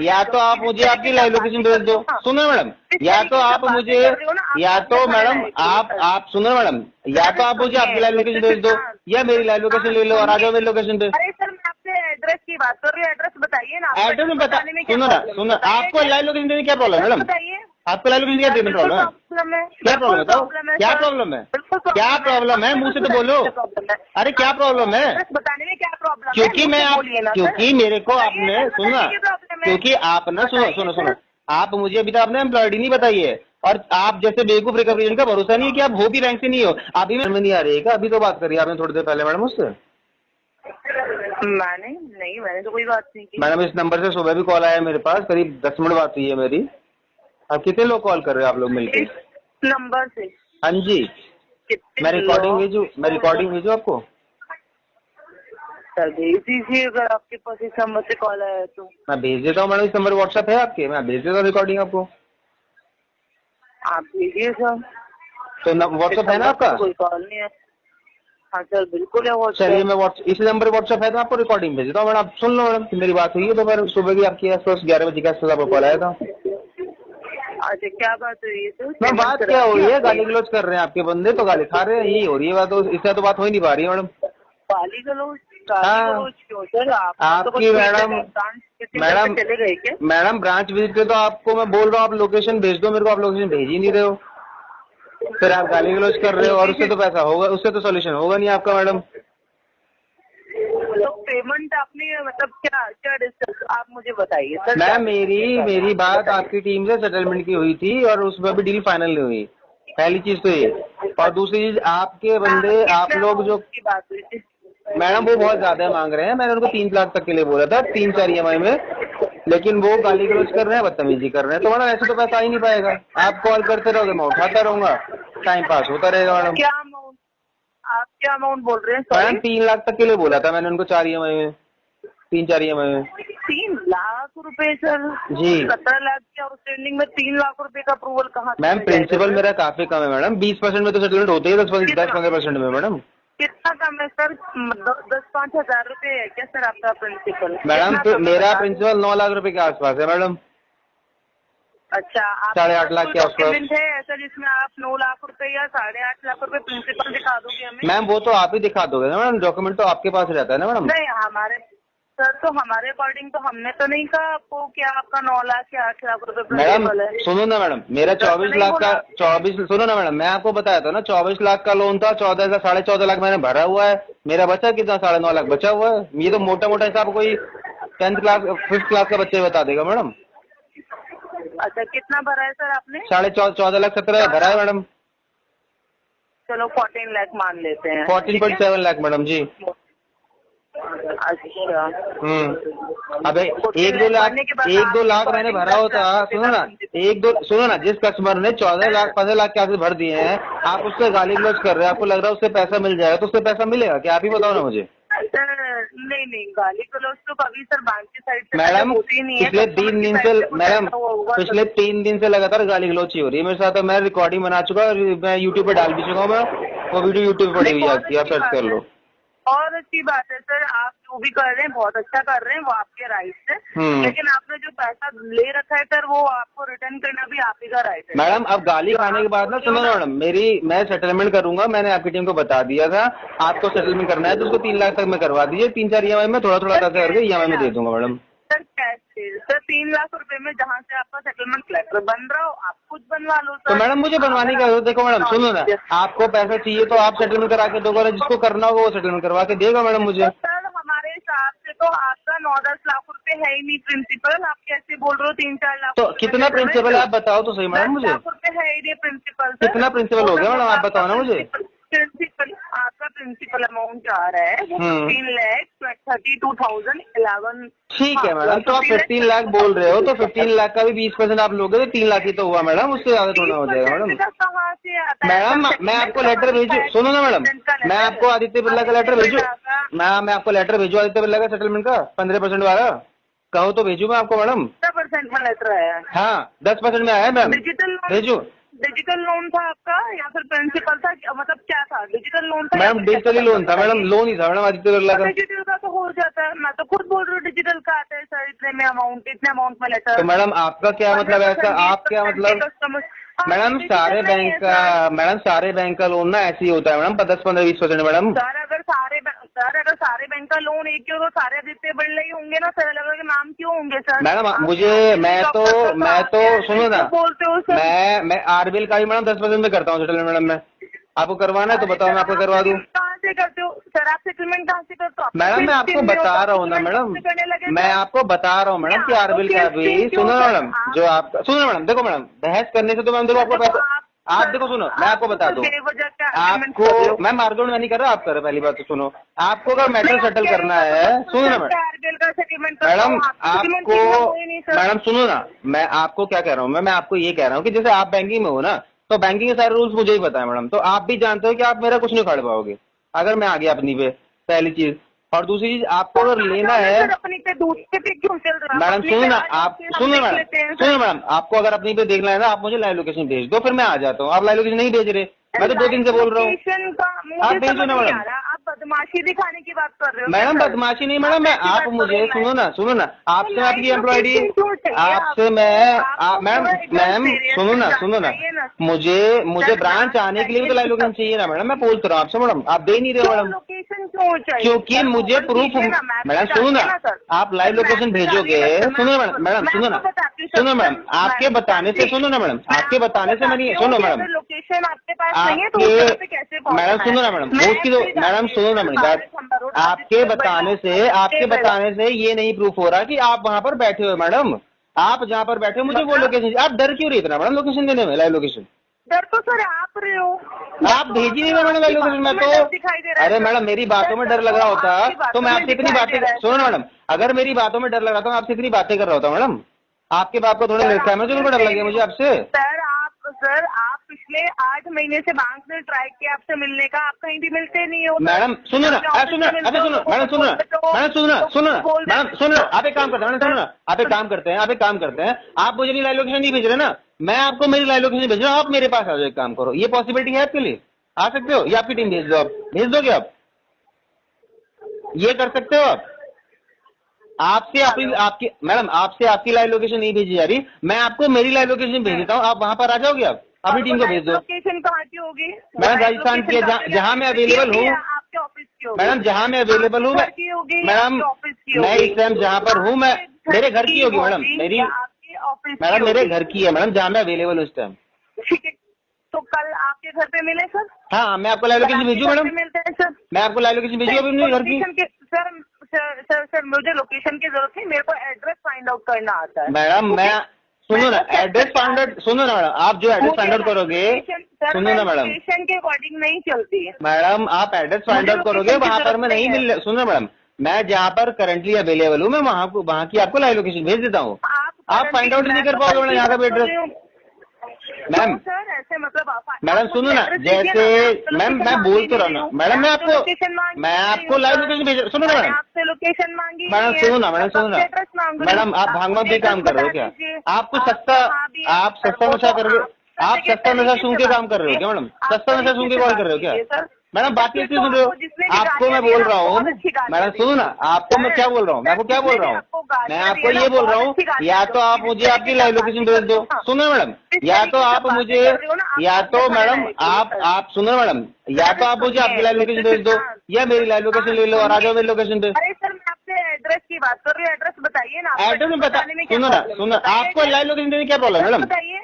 या तो आप मुझे आपकी लाइव लोकेशन भेज दो। सुनो मैडम, या तो आप मुझे, या तो मैडम आप सुनो मैडम, या तो आप मुझे आपकी लाइव लोकेशन भेज दो या मेरी लाइव लोकेशन ले लो और आ जाओ मेरी लोकेशन पे। अरे सर, मैं आपसे एड्रेस की बात कर रही हूँ, एड्रेस बताइए ना। एड्रेस में बता, सुनो ना, सुनो, आपको लाइव लोकेशन देने क्या प्रॉब्लम है मैडम? बताइए, आपको लाइव लोकेशन क्या देने प्रॉब्लम है? क्या प्रॉब्लम है बताओ, क्या प्रॉब्लम है? क्या प्रॉब्लम है, मुंह से तो बोलो। अरे क्या प्रॉब्लम है बताने में, क्या प्रॉब्लम है? क्योंकि मैं आप, क्योंकि मेरे को आपने सुना, क्योंकि आप ना सुनो सुनो सुनो, आप मुझे अभी तक आपने एम्प्लॉयडी नहीं बताई है और आप जैसे बेवकूफ रिकवरी का भरोसा नहीं है कि आप हो भी रैंक से नहीं हो। अभी में नहीं आ रही है क्या? अभी तो बात करी आपने थोड़ी देर पहले मैडम उससे। मैंने तो कोई बात नहीं की मैडम। इस नंबर से सुबह भी कॉल आया मेरे पास, करीब 10 मिनट बात हुई है मेरी। आप कितने लोग कॉल कर रहे हो आप लोग मिलकर? इस नंबर से? हाँ जी, मैं रिकॉर्डिंग भेजू आपको। सर भेज दीजिए, अगर आपके पास इस नंबर से कॉल आया है तो। मैं भेज देता हूँ मैडम, इस नंबर व्हाट्सएप है आपके, मैं भेज देता हूँ रिकॉर्डिंग आपको। आप भेजिए सर। तो व्हाट्सएप है ना आपका? कोई कॉल नहीं है। हाँ सर, बिल्कुल है व्हाट्सएप। चलिए, मैं इस नंबर व्हाट्सएप है तो आपको रिकॉर्डिंग भेज देता हूँ मैडम। आप सुन लो मैडम, मेरी बात हुई है तो फिर सुबह की आपकी आसपास 11 बजे के आसपास आपको कॉल आया था। अच्छा, क्या बात हुई है सर? मैम बात क्या हो रही है? गाली गलौज कर रहे हैं आपके बंदे, तो गाली खा रहे हैं, यही हो रही है बात। तो इससे तो बात हो ही नहीं पा रही है मैडम। गाली गलौज क्यों सर? आपकी मैडम चले गए क्या? मैडम ब्रांच विजिट पे तो आपको मैं बोल रहा हूँ, आप लोकेशन भेज दो मेरे को, आप लोकेशन भेज ही नहीं रहे हो। फिर आप गाली गलौज कर रहे हो और उससे तो पैसा होगा, उससे तो सोल्यूशन होगा नहीं आपका मैडम। तो पेमेंट आपने मतलब क्या क्या डिस्कस, आप मुझे बताइए सर। मैम मेरी बात आपकी टीम से सेटलमेंट की हुई थी और उसमें भी डील फाइनल नहीं हुई। पहली चीज तो ये, और दूसरी चीज आपके बंदे, आप लोग जो की बात हुई थी मैडम वो बहुत ज्यादा मांग रहे हैं। मैंने उनको 3 लाख तक के लिए बोला था, 3-4 EMI में, लेकिन वो गाली गलौज कर रहे हैं, बदतमीजी कर रहे हैं। तो मैडम ऐसे तो पैसा आ ही नहीं पाएगा। आप कॉल करते रहोगे, मैं उठाता रहूंगा, टाइम पास होता रहेगा मैडम। क्या अमाउंट, आप क्या अमाउंट बोल रहे हैं? मैडम 3 लाख तक के लिए बोला था मैंने उनको, 4 EMI में, 3-4 EMI में। 3 लाख रुपए सर? जी 17 लाख की आउटस्टैंडिंग में 3 लाख रुपए का अप्रूवल कहाँ? मैम प्रिंसिपल मेरा काफी कम है मैडम, 20% में तो सेटलमेंट होते ही 10-15% में मैडम। कितना कम है सर? 10-5 हजार रुपए है क्या सर आपका प्रिंसिपल? मैडम तो मेरा प्रिंसिपल 9 लाख रुपए के आसपास है मैडम। अच्छा, आप 8.5 लाख के आसपास है ऐसा जिसमें आप 9 लाख रुपए या 8.5 लाख रुपए प्रिंसिपल दिखा दोगे हमें? मैम वो तो आप ही दिखा दोगे ना मैडम, डॉक्यूमेंट तो आपके पास रहता है ना मैडम। नहीं, हमारे सर तो हमारे अकॉर्डिंग तो हमने तो नहीं कहा आपको कि आपका 9 लाख या 8 लाख रुपए मैडम प्रिंसिपल है। सुनो ना मैडम, मेरा 24 लाख का 24 सुनो ना मैडम, मैं आपको बताया था ना 24 लाख का लोन था, 14.5 लाख मैंने भरा हुआ है। मेरा बचा कितना? 9.5 लाख बचा हुआ है। ये तो मोटा मोटा हिसाब कोई 10th क्लास 5th क्लास का बच्चे बता देगा मैडम। अच्छा, कितना भरा है सर आपने? 14.5 लाख 17 भरा है मैडम। चलो 14 लाख मान लेते हैं। 14.7 लाख मैडम जी। अच्छा। अबे 1-2 लाख मैंने भरा होता। सुनो ना, सुनो ना, जिस कस्टमर ने 14 लाख 15 लाख के आगे भर दिए हैं, आप उससे गाली गलौज कर रहे हैं, आपको लग रहा है उससे पैसा मिल जाएगा, तो उससे पैसा मिलेगा क्या? आप ही बताओ ना मुझे। नहीं, गाली गलौज तो कभी सर बैंक की साइड से मैडम होती नहीं है। पिछले 3 दिन से मैडम पिछले 3 दिन से लगातार गाली गलौज ही हो रही है मेरे साथ। मैं रिकॉर्डिंग बना चुका और मैं यूट्यूब पे डाल भी चुका हूँ। मैं वो वीडियो यूट्यूब पे पड़ी हुई है, आप सर्च कर लो। और अच्छी बात है सर, आप जो भी कर रहे हैं बहुत अच्छा कर रहे हैं, वो आपके राइट है। लेकिन आपने जो पैसा ले रखा है सर, वो आपको रिटर्न करना भी आप ही का राइट है। मैडम अब गाली खाने के बाद ना, सुनो मैडम, मैं सेटलमेंट करूंगा, मैंने आपकी टीम को बता दिया था। आपको सेटलमेंट करना है तो उसको 3 लाख तक में करवा दीजिए, 3-4 EMI में थोड़ा थोड़ा पैसा करके EMI में दे दूंगा मैडम। सर कैसे सर? 3 लाख रुपए में जहाँ से आपका सेटलमेंट लेटर बन रहा हो, आप खुद बनवा लो सर। तो मैडम मुझे बनवाने का देखो मैडम, सुनो ना, आपको पैसा चाहिए तो आप सेटलमेंट करा के दोगे, जिसको करना होगा वो सेटलमेंट करवा के देगा मैडम मुझे। सर हमारे हिसाब से तो आपका 9-10 लाख रुपए है ही नहीं प्रिंसिपल। आप कैसे बोल रहे हो 3-4 लाख? तो कितना प्रिंसिपल है आप बताओ तो सही मैडम मुझे। 10 लाख रुपए है ही नहीं प्रिंसिपल। कितना प्रिंसिपल हो गया मैडम, आप बताओ ना मुझे। प्रिंसिपल आपका प्रिंसिपल अमाउंट आ रहा है वो 15,32,011। ठीक है मैडम, तो आप 15 लाख बोल रहे हो तो 15 लाख का भी 20% आप लोगे तो 3 लाख ही तो हुआ मैडम, उससे ज्यादा थोड़ा हो जाएगा मैडम। कहाँ से आता है मैडम मैं आपको लेटर भेजू, सुनो ना मैडम, मैं आपको आदित्य बिरला का लेटर भेजू। मैं आपको लेटर भेजू आदित्य बिरला का सेटलमेंट का 15% वाला, कहो तो भेजू मैं आपको मैडम। 10% में लेटर आया है। हाँ 10% में आया है मैम, डिजिटल भेजू। डिजिटल लोन था आपका या फिर प्रिंसिपल था, मतलब क्या था? डिजिटल लोन था? मैडम डिजिटल ही लोन था मैडम, लोन ही था मैडम आदित्य बिरला का। डिजिटल का तो हो जाता है, मैं तो खुद बोल रही हूँ डिजिटल का आता है सर, इतने अमाउंट में लेटर। तो मैडम आपका क्या मतलब ऐसा, आप क्या मतलब मैडम सारे बैंक का लोन ना ऐसे ही होता है मैडम, 10-15-20% मैडम। सर अगर सारे बैंक का लोन एक ही हो तो सारे आदित्य बिरला ही होंगे ना सर, अलग अलग नाम क्यों होंगे सर? मैडम मैं तो सुनो ना, बोलते हो सर? मैं आरबीएल का भी मैडम 10% में करता हूँ सेटलमेंट मैडम। मैं आपको करवाना है तो बताओ, मैं आपको करवा दूँ। कहाँ से करते हो सर आप सेटलमेंट? कहाँ से करते हो मैडम मैं आपको बता रहा हूँ ना मैडम, मैं आपको बता रहा हूँ मैडम कि आरबीएल का भी सुनो ना मैडम, जो आपका सुनो मैडम, देखो मैडम बहस करने से तो मैम देखो आपको पैसा, आप देखो सुनो मैं आपको बता दूँ आपको, मैं मार्गोड में नहीं कर रहा, आप कर रहे, पहली बात तो सुनो, आपको अगर मैटर सेटल करना है सुनो ना मैडम आपको, मैडम सुनो ना, मैं आपको क्या कह रहा हूँ, मैं आपको ये कह रहा हूँ कि जैसे आप बैंकिंग में हो ना, तो बैंकिंग के सारे रूल्स मुझे ही पता है मैडम, तो आप भी जानते हो कि आप मेरा कुछ नहीं उखाड़ पाओगे अगर मैं आ गया अपनी पे, पहली चीज। और दूसरी चीज आपको अगर लेना है अपनी पे दूसरे पे क्यों चल रहा है? मैडम सुनो ना, आप सुनो मैडम, आपको अगर अपनी पे देखना है ना, आप मुझे लाइव लोकेशन भेज दो, फिर मैं आ जाता हूँ। आप लाइव लोकेशन नहीं भेज रहे, मैं तो 2 दिन से बोल रहा हूँ, आप भेजो ना मैडम। आप बदमाशी दिखाने की बात कर रहे हो मैडम बदमाशी नहीं मैडम, मैं आप मुझे सुनो ना, आपसे मैं आपकी एम्प्लॉयडी, आपसे मैं मैम सुनो ना, मुझे ब्रांच आने के लिए भी तो लाइव लोकेशन चाहिए ना मैडम, मैं पूछ रहा हूँ आपसे मैडम, आप दे नहीं रहे हो मैडम। लोकेशन क्यों चाहिए? क्योंकि मुझे प्रूफ, मैडम सुनो ना, आप लाइव लोकेशन भेजोगे, सुनो मैडम सुनो मैडम, आपके बताने से सुनो ना मैडम, आपके बताने से मैं नहीं, सुनो मैडम लोकेशन आपके पास नहीं है तो कैसे मैडम सुनो ना मैडम, उसकी तो मैडम सुनो ना मैडम, आपके बताने से ये नहीं प्रूफ हो रहा कि आप वहाँ पर बैठे हो मैडम, आप जहाँ पर बैठे हो मुझे वो लोकेशन, आप डर क्यों रही इतना मैडम लोकेशन देने में, लाइव लोकेशन? डर तो सर आप रहे हो, आप भेजी नहीं मैडम लाइव लोकेशन में तो, अरे मैडम मेरी बातों में डर लग रहा होता तो मैं आपसे इतनी बातें, सुनो मैडम, अगर मेरी बातों में डर लग रहा था मैं आपसे इतनी बातें कर रहा होता मैडम, आपके बाप को थोड़ा लिखा है मैं, उनको डर लग गया मुझे आपसे। सर आप पिछले 8 महीने से बैंक ने ट्राई किया आपसे मिलने का, आप कहीं भी मिलते नहीं हो मैडम। सुनो ना, आप एक काम करते हैं मैडम, सुनो ना, आप एक काम करते हैं, आप मुझे लाइव लोकेशन नहीं भेज रहे ना, मैं आपको मेरी लाइव लोकेशन भेज रहा हूँ, आप मेरे पास आ जाओ, एक काम करो, ये पॉसिबिलिटी है आपके लिए, आ सकते हो, या आपकी टीम भेज दो, आप भेज दोगे, आप ये कर सकते हो आप? आपसे आपकी मैडम, आपसे आपकी लाइव लोकेशन नहीं भेजी जा रही, मैं आपको मेरी लाइव लोकेशन भेज देता हूँ, आप वहां पर आ जाओगे, आप अपनी टीम को भेज दो। लोकेशन कहाँ की होगी? मैडम राजस्थान की, जहाँ मैं अवेलेबल हूँ मैडम, जहाँ मैं अवेलेबल हूँ मैडम, मैं इस टाइम जहाँ पर हूँ, मैं मेरे घर की होगी मैडम, मेरे घर की है मैडम, जहाँ मैं अवेलेबल हूँ इस टाइम। ठीक है, तो कल आपके घर पे मिले सर? हाँ, मैं आपको लाइव लोकेशन भेजू मैडम, मिलते हैं सर, मैं आपको लाइव लोकेशन भेजू अपने घर की। सर मुझे लोकेशन की जरूरत नहीं, मेरे को एड्रेस फाइंड आउट करना आता है मैडम। मैं सुनो ना, एड्रेस फाइंड आउट, सुनो ना मैडम, आप जो एड्रेस फाइंड आउट करोगे, सुनो ना मैडम, लोकेशन के अकॉर्डिंग नहीं चलती है मैडम, आप एड्रेस फाइंड आउट करोगे, वहाँ पर मैं नहीं मिल, सुनो मैडम, मैं जहाँ पर करंटली अवेलेबल हूँ, मैं वहाँ की आपको लाइव लोकेशन भेज देता हूँ, आप फाइंड आउट नहीं कर पाओगे मैडम यहाँ का एड्रेस मैम। सर ऐसे मतलब मैडम सुनो ना, जैसे मैम मैं बोल तो रहा हूँ मैडम, मैं आपको लाइव लोकेशन भेज, सुनो ना मैडम, आपसे लोकेशन मांगी मैडम सुनो ना मैडम, आप भागवत भी काम कर रहे हो क्या? आपको आप सस्ता नशा कर रहे हो, आप सस्ता नशा सुन के काम कर रहे हो क्या मैडम? सस्ता नशा सुन के कॉल कर रहे हो क्या मैडम? बात कैसे सुन रहे हो? आपको मैं बोल रहा हूँ मैडम, सुनो ना, आपको मैं क्या बोल रहा हूँ, मैं आपको क्या बोल रहा हूँ, मैं आपको ये बोल रहा हूँ, या तो आप मुझे आपकी लाइव लोकेशन भेज दो, सुनो मैडम, या तो आप मुझे, या तो मैडम आप सुनो मैडम, या तो आप मुझे आपकी लाइव लोकेशन भेज दो, या मेरी लाइव लोकेशन ले लो और आ जाओ मेरी लोकेशन पे। अरे सर मैं आपसे एड्रेस की बात कर रही हूँ, एड्रेस बताइए ना, एड्रेस में बता, सुनो ना, आपको लाइव लोकेशन देने क्या प्रॉब्लम है मैडम? बताइए